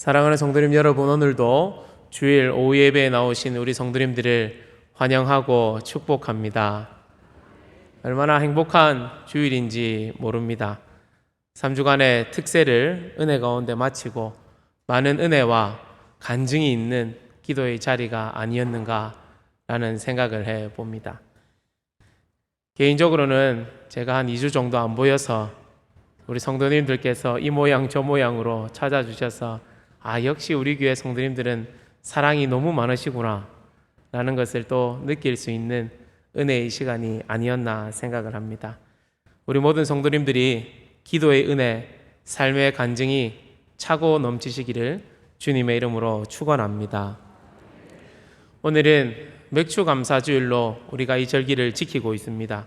사랑하는 성도님 여러분, 오늘도 주일 오후 예배에 나오신 우리 성도님들을 환영하고 축복합니다. 얼마나 행복한 주일인지 모릅니다. 3주간의 특세를 은혜 가운데 마치고 많은 은혜와 간증이 있는 기도의 자리가 아니었는가라는 생각을 해봅니다. 개인적으로는 제가 한 2주 정도 안 보여서 우리 성도님들께서 이 모양 저 모양으로 찾아주셔서 역시 우리 교회 성도님들은 사랑이 너무 많으시구나 라는 것을 또 느낄 수 있는 은혜의 시간이 아니었나 생각을 합니다. 우리 모든 성도님들이 기도의 은혜, 삶의 간증이 차고 넘치시기를 주님의 이름으로 축원합니다. 오늘은 맥추감사주일로 우리가 이 절기를 지키고 있습니다.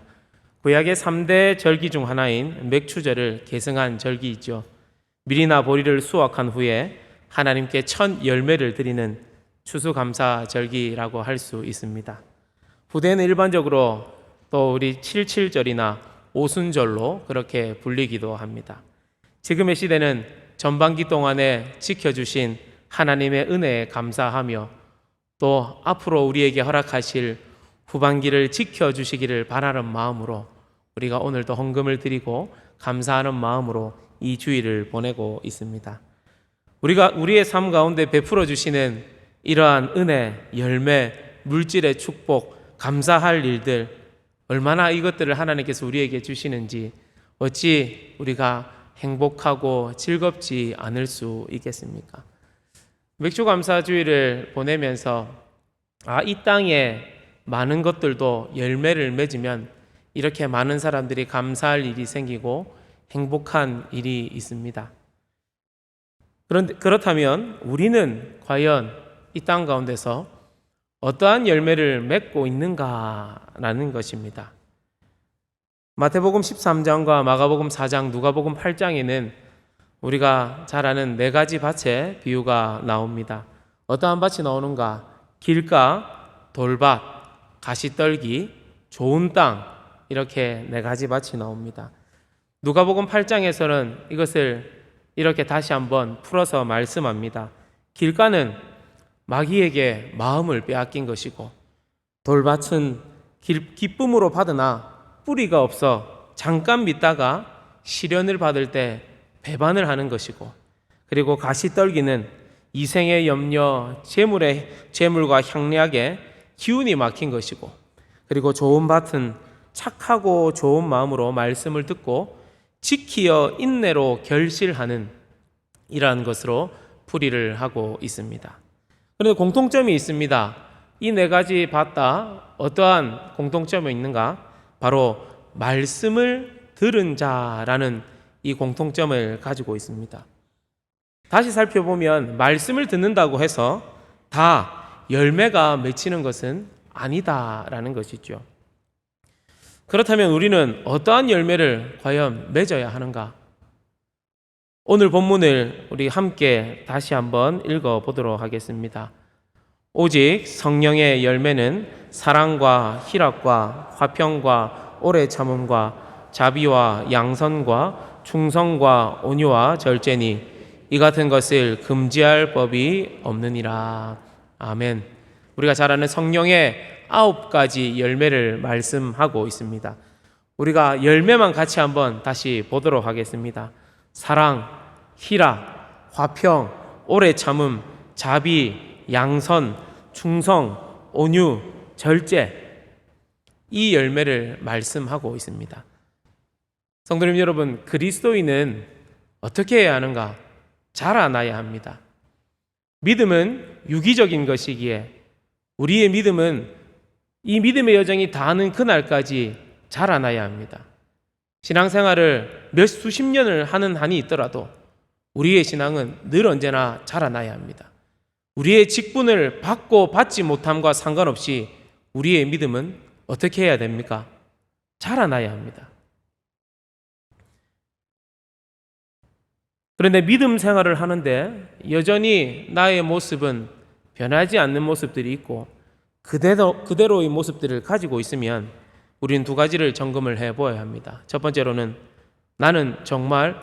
구약의 3대 절기 중 하나인 맥추절을 계승한 절기이죠. 밀이나 보리를 수확한 후에 하나님께 첫 열매를 드리는 추수감사절기라고 할 수 있습니다. 후대는 일반적으로 또 우리 77절이나 오순절로 그렇게 불리기도 합니다. 지금의 시대는 전반기 동안에 지켜주신 하나님의 은혜에 감사하며 또 앞으로 우리에게 허락하실 후반기를 지켜주시기를 바라는 마음으로 우리가 오늘도 헌금을 드리고 감사하는 마음으로 이 주일을 보내고 있습니다. 우리가 우리의 삶 가운데 베풀어 주시는 이러한 은혜, 열매, 물질의 축복, 감사할 일들, 얼마나 이것들을 하나님께서 우리에게 주시는지 어찌 우리가 행복하고 즐겁지 않을 수 있겠습니까? 맥주감사주일을 보내면서 이 땅에 많은 것들도 열매를 맺으면 이렇게 많은 사람들이 감사할 일이 생기고 행복한 일이 있습니다. 그렇다면 우리는 과연 이 땅 가운데서 어떠한 열매를 맺고 있는가라는 것입니다. 마태복음 13장과 마가복음 4장, 누가복음 8장에는 우리가 잘 아는 4가지 밭의 비유가 나옵니다. 어떠한 밭이 나오는가? 길가, 돌밭, 가시떨기, 좋은 땅, 이렇게 4가지 밭이 나옵니다. 누가복음 8장에서는 이것을 이렇게 다시 한번 풀어서 말씀합니다. 길가는 마귀에게 마음을 빼앗긴 것이고, 돌밭은 기쁨으로 받으나 뿌리가 없어 잠깐 믿다가 시련을 받을 때 배반을 하는 것이고, 그리고 가시떨기는 이생의 염려, 재물과 향락에 기운이 막힌 것이고, 그리고 좋은 밭은 착하고 좋은 마음으로 말씀을 듣고 지키어 인내로 결실하는 이러한 것으로 풀이를 하고 있습니다. 그런데 공통점이 있습니다. 이 4가지 밭다 어떠한 공통점이 있는가? 바로 말씀을 들은 자라는 이 공통점을 가지고 있습니다. 다시 살펴보면 말씀을 듣는다고 해서 다 열매가 맺히는 것은 아니다라는 것이죠. 그렇다면 우리는 어떠한 열매를 과연 맺어야 하는가? 오늘 본문을 우리 함께 다시 한번 읽어보도록 하겠습니다. 오직 성령의 열매는 사랑과 희락과 화평과 오래 참음과 자비와 양선과 충성과 온유와 절제니 이 같은 것을 금지할 법이 없느니라. 아멘. 우리가 잘 아는 성령의 9가지 열매를 말씀하고 있습니다. 우리가 열매만 같이 한번 다시 보도록 하겠습니다. 사랑, 희락, 화평, 오래 참음, 자비, 양선, 충성, 온유, 절제, 이 열매를 말씀하고 있습니다. 성도님 여러분, 그리스도인은 어떻게 해야 하는가? 자라나야 합니다. 믿음은 유기적인 것이기에 우리의 믿음은 이 믿음의 여정이 닿는 그날까지 자라나야 합니다. 신앙생활을 몇 수십 년을 하는 한이 있더라도 우리의 신앙은 늘 언제나 자라나야 합니다. 우리의 직분을 받고 받지 못함과 상관없이 우리의 믿음은 어떻게 해야 됩니까? 자라나야 합니다. 그런데 믿음 생활을 하는데 여전히 나의 모습은 변하지 않는 모습들이 있고 그대로의 모습들을 가지고 있으면 우리는 2가지를 점검을 해보아야 합니다. 첫 번째로는 나는 정말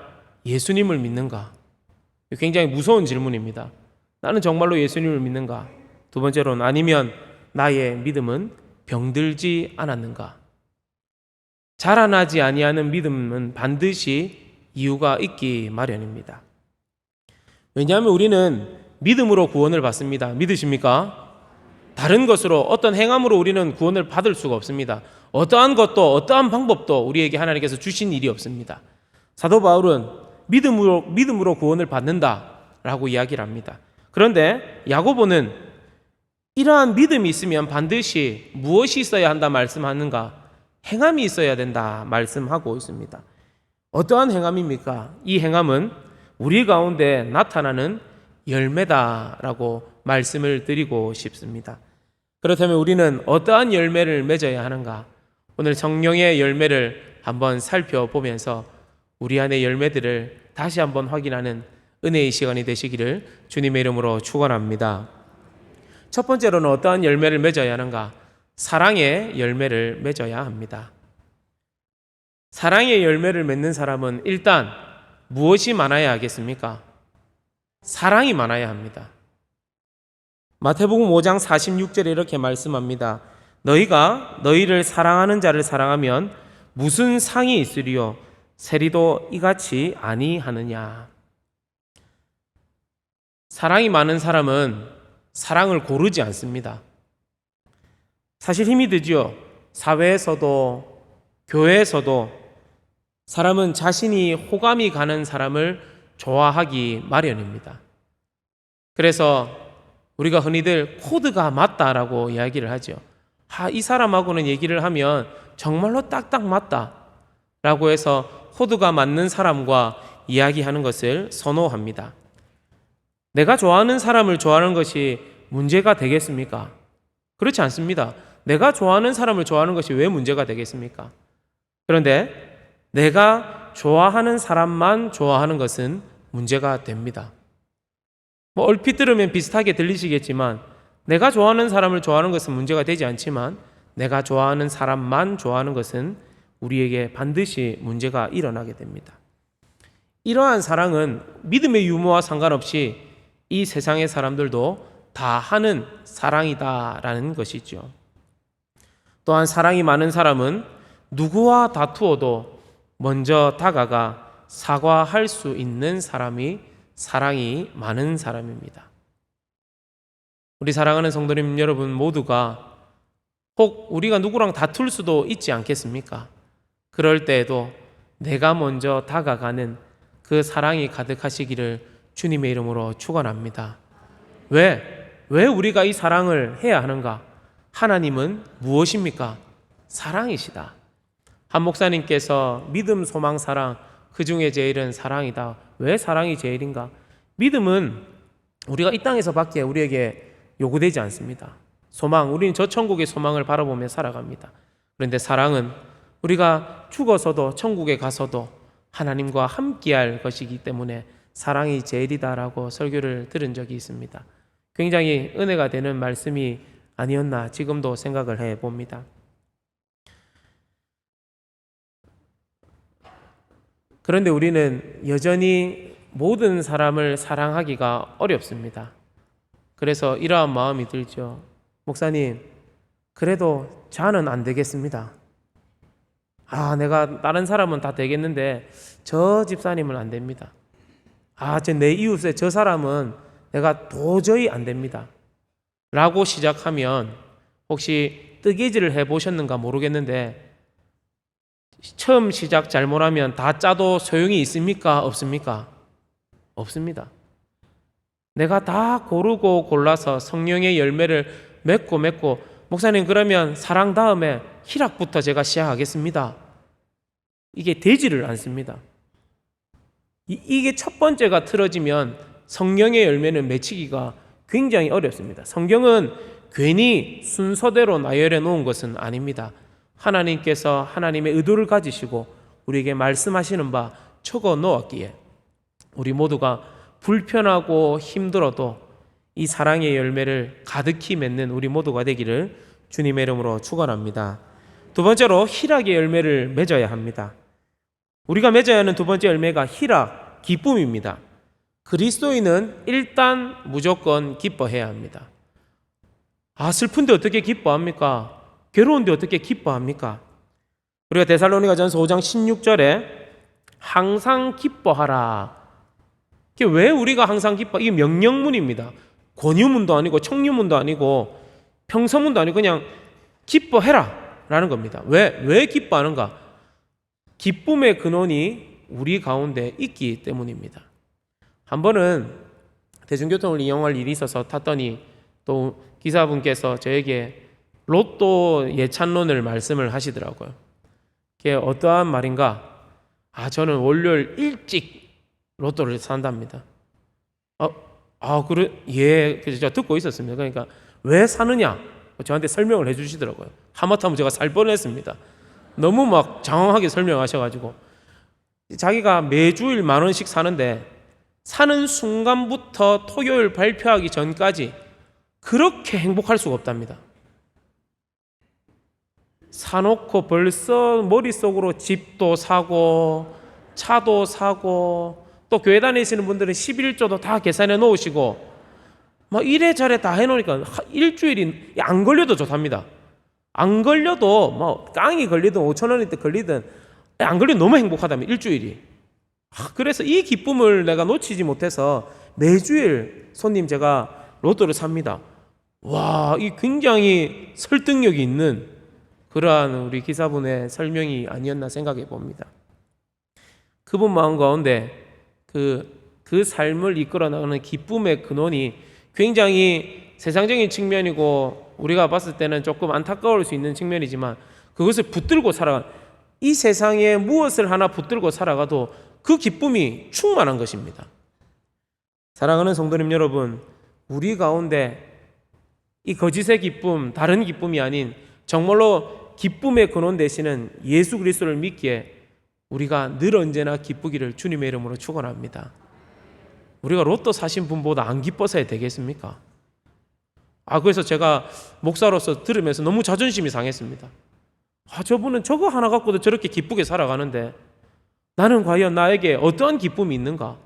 예수님을 믿는가? 굉장히 무서운 질문입니다. 나는 정말로 예수님을 믿는가? 두 번째로는 아니면 나의 믿음은 병들지 않았는가? 자라나지 아니하는 믿음은 반드시 이유가 있기 마련입니다. 왜냐하면 우리는 믿음으로 구원을 받습니다. 믿으십니까? 다른 것으로 어떤 행함으로 우리는 구원을 받을 수가 없습니다. 어떠한 것도 어떠한 방법도 우리에게 하나님께서 주신 일이 없습니다. 사도 바울은 믿음으로 구원을 받는다라고 이야기를 합니다. 그런데 야고보는 이러한 믿음이 있으면 반드시 무엇이 있어야 한다 말씀하는가? 행함이 있어야 된다 말씀하고 있습니다. 어떠한 행함입니까? 이 행함은 우리 가운데 나타나는 열매다라고 말씀을 드리고 싶습니다. 그렇다면 우리는 어떠한 열매를 맺어야 하는가? 오늘 성령의 열매를 한번 살펴보면서 우리 안의 열매들을 다시 한번 확인하는 은혜의 시간이 되시기를 주님의 이름으로 축원합니다. 첫 번째로는 어떠한 열매를 맺어야 하는가? 사랑의 열매를 맺어야 합니다. 사랑의 열매를 맺는 사람은 일단 무엇이 많아야 하겠습니까? 사랑이 많아야 합니다. 마태복음 5장 46절에 이렇게 말씀합니다. 너희가 너희를 사랑하는 자를 사랑하면 무슨 상이 있으리요? 세리도 이같이 아니하느냐? 사랑이 많은 사람은 사랑을 고르지 않습니다. 사실 힘이 들죠. 사회에서도 교회에서도 사람은 자신이 호감이 가는 사람을 좋아하기 마련입니다. 그래서 우리가 흔히들 코드가 맞다라고 이야기를 하죠. 이 사람하고는 얘기를 하면 정말로 딱딱 맞다라고 해서 코드가 맞는 사람과 이야기하는 것을 선호합니다. 내가 좋아하는 사람을 좋아하는 것이 문제가 되겠습니까? 그렇지 않습니다. 내가 좋아하는 사람을 좋아하는 것이 왜 문제가 되겠습니까? 그런데 내가 좋아하는 사람만 좋아하는 것은 문제가 됩니다. 얼핏 들으면 비슷하게 들리시겠지만 내가 좋아하는 사람을 좋아하는 것은 문제가 되지 않지만 내가 좋아하는 사람만 좋아하는 것은 우리에게 반드시 문제가 일어나게 됩니다. 이러한 사랑은 믿음의 유무와 상관없이 이 세상의 사람들도 다 하는 사랑이다라는 것이죠. 또한 사랑이 많은 사람은 누구와 다투어도 먼저 다가가 사과할 수 있는 사람이 사랑이 많은 사람입니다. 우리 사랑하는 성도님 여러분 모두가 혹 우리가 누구랑 다툴 수도 있지 않겠습니까? 그럴 때에도 내가 먼저 다가가는 그 사랑이 가득하시기를 주님의 이름으로 축원합니다. 왜 우리가 이 사랑을 해야 하는가? 하나님은 무엇입니까? 사랑이시다. 한 목사님께서 믿음, 소망, 사랑 그 중에 제일은 사랑이다. 왜 사랑이 제일인가? 믿음은 우리가 이 땅에서 밖에 우리에게 요구되지 않습니다. 소망, 우리는 저 천국의 소망을 바라보며 살아갑니다. 그런데 사랑은 우리가 죽어서도 천국에 가서도 하나님과 함께할 것이기 때문에 사랑이 제일이다라고 설교를 들은 적이 있습니다. 굉장히 은혜가 되는 말씀이 아니었나 지금도 생각을 해봅니다. 그런데 우리는 여전히 모든 사람을 사랑하기가 어렵습니다. 그래서 이러한 마음이 들죠. 목사님, 그래도 저는 안 되겠습니다. 내가 다른 사람은 다 되겠는데 저 집사님은 안 됩니다. 내 이웃의 저 사람은 내가 도저히 안 됩니다. 라고 시작하면 혹시 뜨개질을 해보셨는가 모르겠는데 처음 시작 잘못하면 다 짜도 소용이 있습니까? 없습니까? 없습니다. 내가 다 고르고 골라서 성령의 열매를 맺고 목사님 그러면 사랑 다음에 희락부터 제가 시작하겠습니다. 이게 되지를 않습니다. 이게 첫 번째가 틀어지면 성령의 열매는 맺히기가 굉장히 어렵습니다. 성경은 괜히 순서대로 나열해 놓은 것은 아닙니다. 하나님께서 하나님의 의도를 가지시고 우리에게 말씀하시는 바 적어 놓았기에 우리 모두가 불편하고 힘들어도 이 사랑의 열매를 가득히 맺는 우리 모두가 되기를 주님의 이름으로 축원합니다. 두 번째로 희락의 열매를 맺어야 합니다. 우리가 맺어야 하는 두 번째 열매가 희락, 기쁨입니다. 그리스도인은 일단 무조건 기뻐해야 합니다. 슬픈데 어떻게 기뻐합니까? 괴로운데 어떻게 기뻐합니까? 우리가 데살로니가전서 5장 16절에 항상 기뻐하라. 이게 왜 우리가 항상 기뻐? 이게 명령문입니다. 권유문도 아니고 청유문도 아니고 평서문도 아니고 그냥 기뻐해라 라는 겁니다. 왜 기뻐하는가? 기쁨의 근원이 우리 가운데 있기 때문입니다. 한 번은 대중교통을 이용할 일이 있어서 탔더니 또 기사분께서 저에게 로또 예찬론을 말씀을 하시더라고요. 그게 어떠한 말인가? 저는 월요일 일찍 로또를 산답니다. 그래, 그래서 제가 듣고 있었습니다. 그러니까 왜 사느냐? 저한테 설명을 해주시더라고요. 하마터면 제가 살 뻔했습니다. 너무 막 장황하게 설명하셔가지고 자기가 매주일 10,000원씩 사는데 사는 순간부터 토요일 발표하기 전까지 그렇게 행복할 수가 없답니다. 사놓고 벌써 머릿속으로 집도 사고 차도 사고 또 교회 다니시는 분들은 11조도 다 계산해 놓으시고 막 이래저래 다 해놓으니까 일주일이 안 걸려도 좋답니다. 안 걸려도 뭐 깡이 걸리든 5,000원이 걸리든 안 걸리면 너무 행복하다면 일주일이. 그래서 이 기쁨을 내가 놓치지 못해서 매주일 손님 제가 로또를 삽니다. 와, 이 굉장히 설득력이 있는 그러한 우리 기사분의 설명이 아니었나 생각해 봅니다. 그분 마음 가운데 그 삶을 이끌어 나가는 기쁨의 근원이 굉장히 세상적인 측면이고 우리가 봤을 때는 조금 안타까울 수 있는 측면이지만 그것을 붙들고 살아가 이 세상에 무엇을 하나 붙들고 살아가도 그 기쁨이 충만한 것입니다. 사랑하는 성도님 여러분, 우리 가운데 이 거짓의 기쁨, 다른 기쁨이 아닌 정말로 기쁨의 근원 되시는 예수 그리스도를 믿기에 우리가 늘 언제나 기쁘기를 주님의 이름으로 축원합니다. 우리가 로또 사신 분보다 안 기뻐서야 되겠습니까? 그래서 제가 목사로서 들으면서 너무 자존심이 상했습니다. 저분은 저거 하나 갖고도 저렇게 기쁘게 살아가는데 나는 과연 나에게 어떠한 기쁨이 있는가?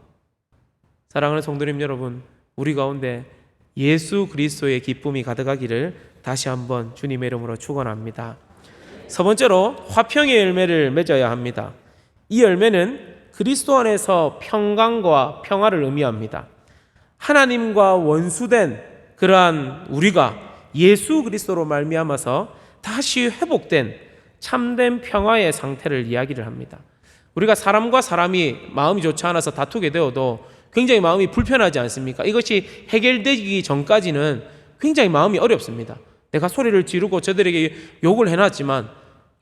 사랑하는 성도님 여러분, 우리 가운데 예수 그리스도의 기쁨이 가득하기를 다시 한번 주님의 이름으로 축원합니다. 세 번째로 화평의 열매를 맺어야 합니다. 이 열매는 그리스도 안에서 평강과 평화를 의미합니다. 하나님과 원수된 그러한 우리가 예수 그리스도로 말미암아서 다시 회복된 참된 평화의 상태를 이야기를 합니다. 우리가 사람과 사람이 마음이 좋지 않아서 다투게 되어도 굉장히 마음이 불편하지 않습니까? 이것이 해결되기 전까지는 굉장히 마음이 어렵습니다. 내가 소리를 지르고 저들에게 욕을 해놨지만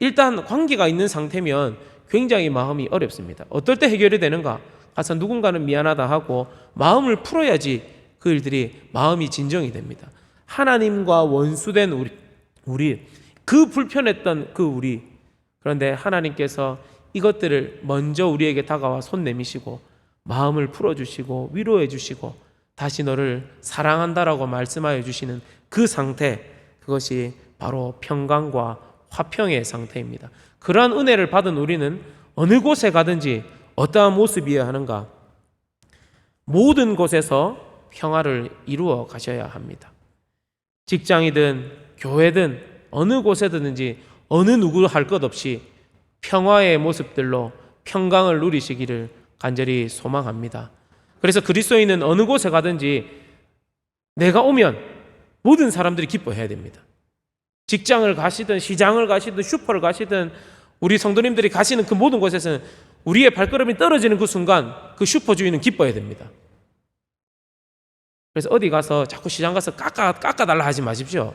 일단 관계가 있는 상태면 굉장히 마음이 어렵습니다. 어떨 때 해결이 되는가? 가서 누군가는 미안하다 하고 마음을 풀어야지 그 일들이 마음이 진정이 됩니다. 하나님과 원수된 우리 그 불편했던 그 우리, 그런데 하나님께서 이것들을 먼저 우리에게 다가와 손 내미시고 마음을 풀어주시고 위로해 주시고 다시 너를 사랑한다라고 말씀하여 주시는 그 상태, 그것이 바로 평강과 화평의 상태입니다. 그러한 은혜를 받은 우리는 어느 곳에 가든지 어떠한 모습이어야 하는가? 모든 곳에서 평화를 이루어 가셔야 합니다. 직장이든 교회든 어느 곳에든지 어느 누구 할 것 없이 평화의 모습들로 평강을 누리시기를 간절히 소망합니다. 그래서 그리스도인은 어느 곳에 가든지 내가 오면 모든 사람들이 기뻐해야 됩니다. 직장을 가시든 시장을 가시든 슈퍼를 가시든 우리 성도님들이 가시는 그 모든 곳에서는 우리의 발걸음이 떨어지는 그 순간 그 슈퍼 주인은 기뻐해야 됩니다. 그래서 어디 가서 자꾸 시장 가서 깎아달라 하지 마십시오.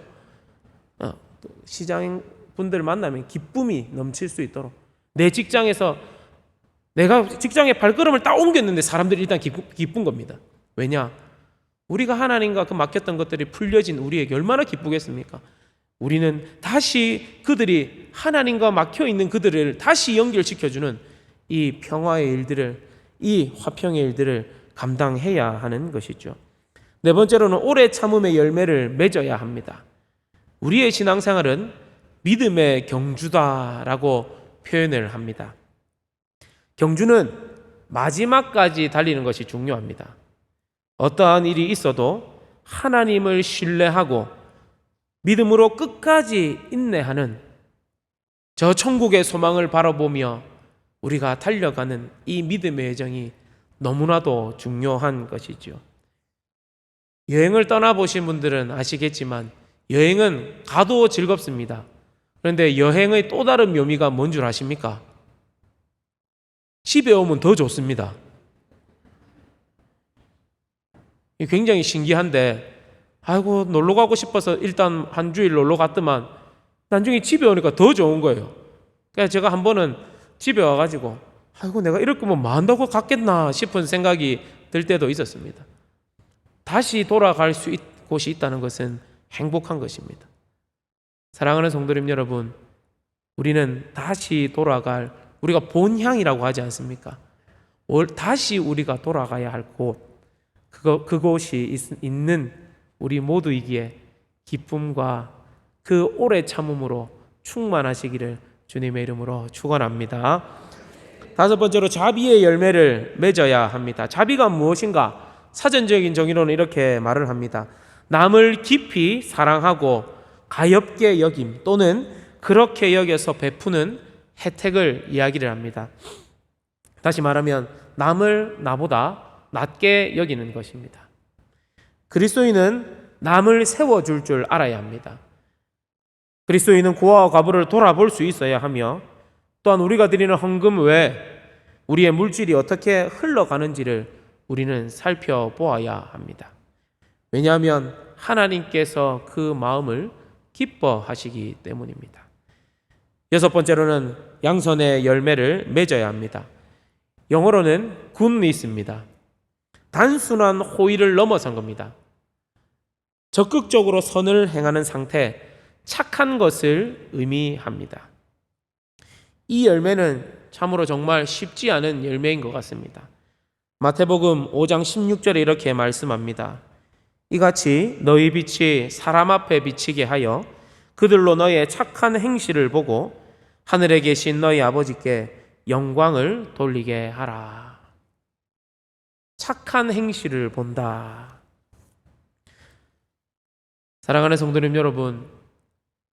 시장 분들 만나면 기쁨이 넘칠 수 있도록 내 직장에서 내가 직장에 발걸음을 딱 옮겼는데 사람들이 일단 기쁜 겁니다. 왜냐? 우리가 하나님과 그 맡겼던 것들이 풀려진 우리에게 얼마나 기쁘겠습니까? 우리는 다시 그들이 하나님과 막혀있는 그들을 다시 연결시켜주는 이 평화의 일들을, 이 화평의 일들을 감당해야 하는 것이죠. 네 번째로는 오래 참음의 열매를 맺어야 합니다. 우리의 신앙생활은 믿음의 경주다라고 표현을 합니다. 경주는 마지막까지 달리는 것이 중요합니다. 어떠한 일이 있어도 하나님을 신뢰하고 믿음으로 끝까지 인내하는 저 천국의 소망을 바라보며 우리가 달려가는 이 믿음의 여정이 너무나도 중요한 것이죠. 여행을 떠나보신 분들은 아시겠지만 여행은 가도 즐겁습니다. 그런데 여행의 또 다른 묘미가 뭔 줄 아십니까? 집에 오면 더 좋습니다. 굉장히 신기한데, 아이고 놀러 가고 싶어서 일단 한 주일 놀러 갔더만 나중에 집에 오니까 더 좋은 거예요. 그래서 제가 한 번은 집에 와가지고 아이고 내가 이럴 거면 뭐 한다고 갔겠나 싶은 생각이 들 때도 있었습니다. 다시 돌아갈 수 곳이 있다는 것은 행복한 것입니다. 사랑하는 성도님 여러분, 우리는 다시 돌아갈, 우리가 본향이라고 하지 않습니까? 다시 우리가 돌아가야 할 곳, 그곳이 있는 우리 모두이기에 기쁨과 그 오래 참음으로 충만하시기를 주님의 이름으로 축원합니다. 다섯 번째로 자비의 열매를 맺어야 합니다. 자비가 무엇인가? 사전적인 정의로는 이렇게 말을 합니다. 남을 깊이 사랑하고 가엾게 여김 또는 그렇게 여겨서 베푸는 혜택을 이야기를 합니다. 다시 말하면 남을 나보다 낮게 여기는 것입니다. 그리스도인은 남을 세워줄 줄 알아야 합니다. 그리스도인은 고아와 과부를 돌아볼 수 있어야 하며 또한 우리가 드리는 헌금 외에 우리의 물질이 어떻게 흘러가는지를 우리는 살펴보아야 합니다. 왜냐하면 하나님께서 그 마음을 기뻐하시기 때문입니다. 여섯 번째로는 양선의 열매를 맺어야 합니다. 영어로는 goodness입니다. 단순한 호의를 넘어선 겁니다. 적극적으로 선을 행하는 상태, 착한 것을 의미합니다. 이 열매는 참으로 정말 쉽지 않은 열매인 것 같습니다. 마태복음 5장 16절에 이렇게 말씀합니다. 이같이 너희 빛이 사람 앞에 비치게 하여 그들로 너희의 착한 행실을 보고 하늘에 계신 너희 아버지께 영광을 돌리게 하라. 착한 행실을 본다. 사랑하는 성도님 여러분,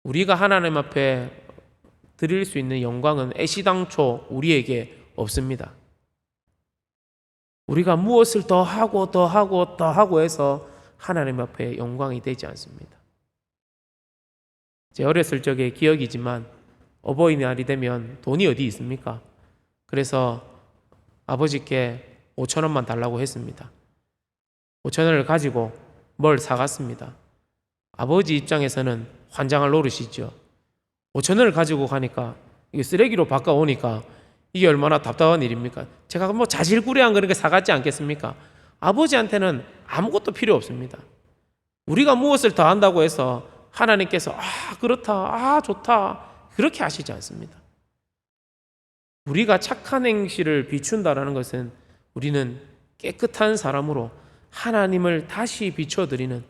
우리가 하나님 앞에 드릴 수 있는 영광은 애시당초 우리에게 없습니다. 우리가 무엇을 더 하고 더 하고 더 하고 해서 하나님 앞에 영광이 되지 않습니다. 제 어렸을 적의 기억이지만 어버이날이 되면 돈이 어디 있습니까? 그래서 아버지께 5,000원만 달라고 했습니다. 5,000원을 가지고 뭘 사갔습니다. 아버지 입장에서는 환장할 노릇이죠. 5,000원을 가지고 가니까 이게 쓰레기로 바꿔오니까 이게 얼마나 답답한 일입니까? 제가 뭐 자질구레한 그렇게 사갔지 않겠습니까? 아버지한테는 아무것도 필요 없습니다. 우리가 무엇을 더 한다고 해서 하나님께서 그렇다, 좋다 그렇게 하시지 않습니다. 우리가 착한 행실을 비춘다라는 것은 우리는 깨끗한 사람으로 하나님을 다시 비춰드리는,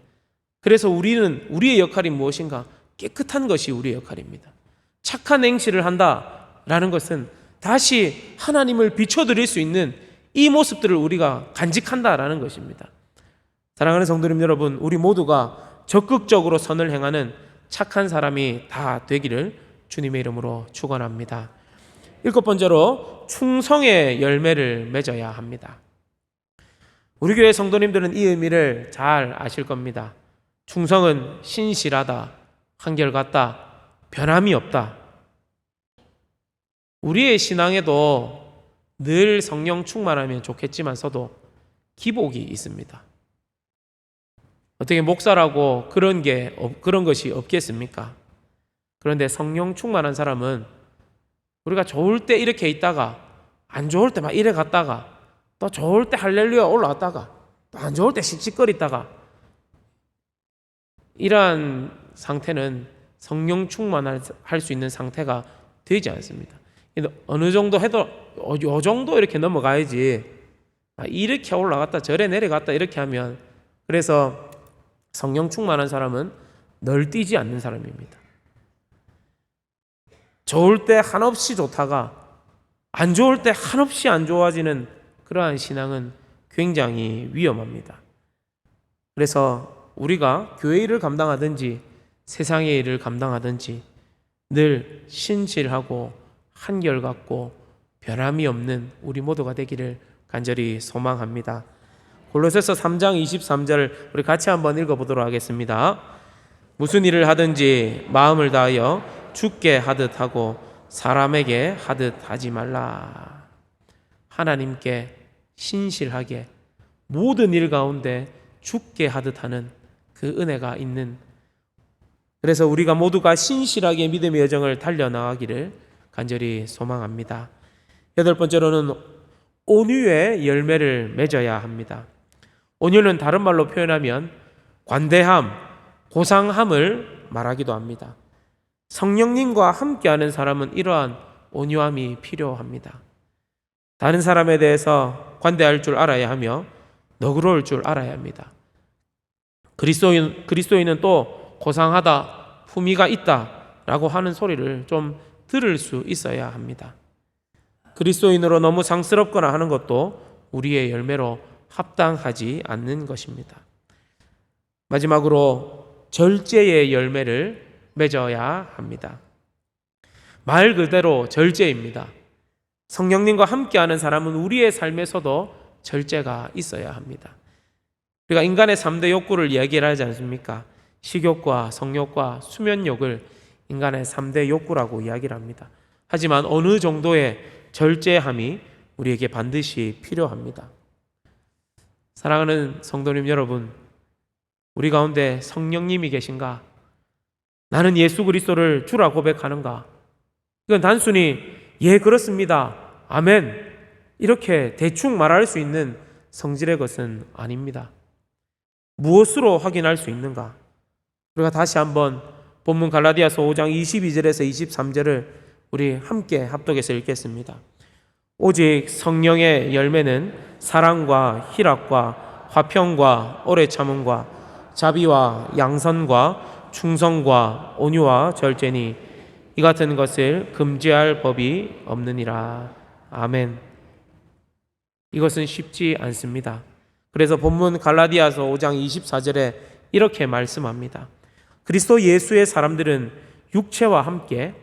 그래서 우리의 역할이 무엇인가? 깨끗한 것이 우리의 역할입니다. 착한 행실을 한다라는 것은 다시 하나님을 비춰드릴 수 있는 이 모습들을 우리가 간직한다라는 것입니다. 사랑하는 성도님 여러분, 우리 모두가 적극적으로 선을 행하는 착한 사람이 다 되기를 주님의 이름으로 축원합니다. 일곱 번째로 충성의 열매를 맺어야 합니다. 우리 교회 성도님들은 이 의미를 잘 아실 겁니다. 충성은 신실하다, 한결같다, 변함이 없다. 우리의 신앙에도 늘 성령 충만하면 좋겠지만서도 기복이 있습니다. 어떻게 목사라고 그런 것이 없겠습니까? 그런데 성령 충만한 사람은 우리가 좋을 때 이렇게 있다가 안 좋을 때 막 이래 갔다가 또 좋을 때 할렐루야 올라왔다가 또 안 좋을 때 씩씩거리다가, 이러한 상태는 성령 충만할 수 있는 상태가 되지 않습니다. 어느 정도 해도 요 정도 이렇게 넘어가야지 이렇게 올라갔다 저래 내려갔다 이렇게 하면, 그래서 성령 충만한 사람은 널뛰지 않는 사람입니다. 좋을 때 한없이 좋다가 안 좋을 때 한없이 안 좋아지는 그러한 신앙은 굉장히 위험합니다. 그래서 우리가 교회 일을 감당하든지 세상의 일을 감당하든지 늘 신실하고 한결같고 변함이 없는 우리 모두가 되기를 간절히 소망합니다. 골로새서 3장 23절 우리 같이 한번 읽어보도록 하겠습니다. 무슨 일을 하든지 마음을 다하여 주께 하듯 하고 사람에게 하듯 하지 말라. 하나님께 신실하게 모든 일 가운데 주께 하듯 하는 그 은혜가 있는, 그래서 우리가 모두가 신실하게 믿음의 여정을 달려나가기를 간절히 소망합니다. 8번째로는 온유의 열매를 맺어야 합니다. 온유는 다른 말로 표현하면 관대함, 고상함을 말하기도 합니다. 성령님과 함께하는 사람은 이러한 온유함이 필요합니다. 다른 사람에 대해서 관대할 줄 알아야 하며 너그러울 줄 알아야 합니다. 그리스도인은 또 고상하다, 품위가 있다라고 하는 소리를 좀 들을 수 있어야 합니다. 그리스도인으로 너무 상스럽거나 하는 것도 우리의 열매로 합당하지 않는 것입니다. 마지막으로 절제의 열매를 맺어야 합니다. 말 그대로 절제입니다. 성령님과 함께하는 사람은 우리의 삶에서도 절제가 있어야 합니다. 우리가 인간의 3대 욕구를 이야기를 하지 않습니까? 식욕과 성욕과 수면욕을 인간의 3대 욕구라고 이야기를 합니다. 하지만 어느 정도의 절제함이 우리에게 반드시 필요합니다. 사랑하는 성도님 여러분, 우리 가운데 성령님이 계신가? 나는 예수 그리스도를 주라 고백하는가? 이건 단순히 예 그렇습니다, 아멘 이렇게 대충 말할 수 있는 성질의 것은 아닙니다. 무엇으로 확인할 수 있는가? 우리가 다시 한번 본문 갈라디아서 5장 22절에서 23절을 우리 함께 합독해서 읽겠습니다. 오직 성령의 열매는 사랑과 희락과 화평과 오래 참음과 자비와 양선과 충성과 온유와 절제니 이 같은 것을 금지할 법이 없느니라. 아멘. 이것은 쉽지 않습니다. 그래서 본문 갈라디아서 5장 24절에 이렇게 말씀합니다. 그리스도 예수의 사람들은 육체와 함께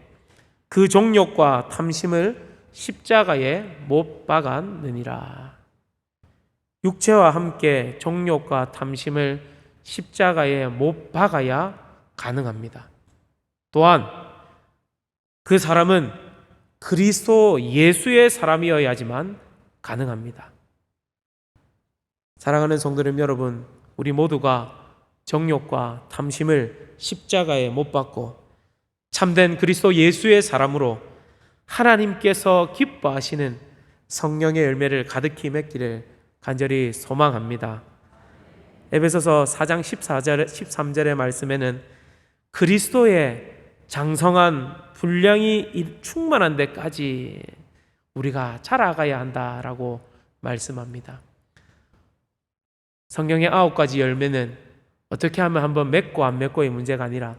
그 정욕과 탐심을 십자가에 못 박았느니라. 육체와 함께 정욕과 탐심을 십자가에 못 박아야 가능합니다. 또한 그 사람은 그리스도 예수의 사람이어야지만 가능합니다. 사랑하는 성도님 여러분, 우리 모두가 정욕과 탐심을 십자가에 못 박고 참된 그리스도 예수의 사람으로 하나님께서 기뻐하시는 성령의 열매를 가득히 맺기를 간절히 소망합니다. 에베소서 4장 13절의 말씀에는 그리스도의 장성한 분량이 충만한 데까지 우리가 자라가야 한다라고 말씀합니다. 성령의 9가지 열매는 어떻게 하면 한번 맺고 안 맺고의 문제가 아니라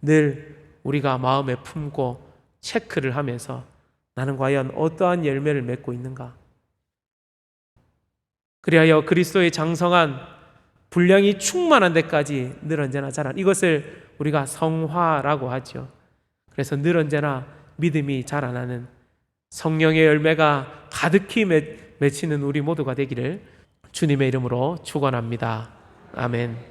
늘 우리가 마음에 품고 체크를 하면서 나는 과연 어떠한 열매를 맺고 있는가? 그리하여 그리스도의 장성한 분량이 충만한 데까지 늘 언제나 자란, 이것을 우리가 성화라고 하죠. 그래서 늘 언제나 믿음이 자라나는 성령의 열매가 가득히 맺히는 우리 모두가 되기를 주님의 이름으로 축원합니다. 아멘.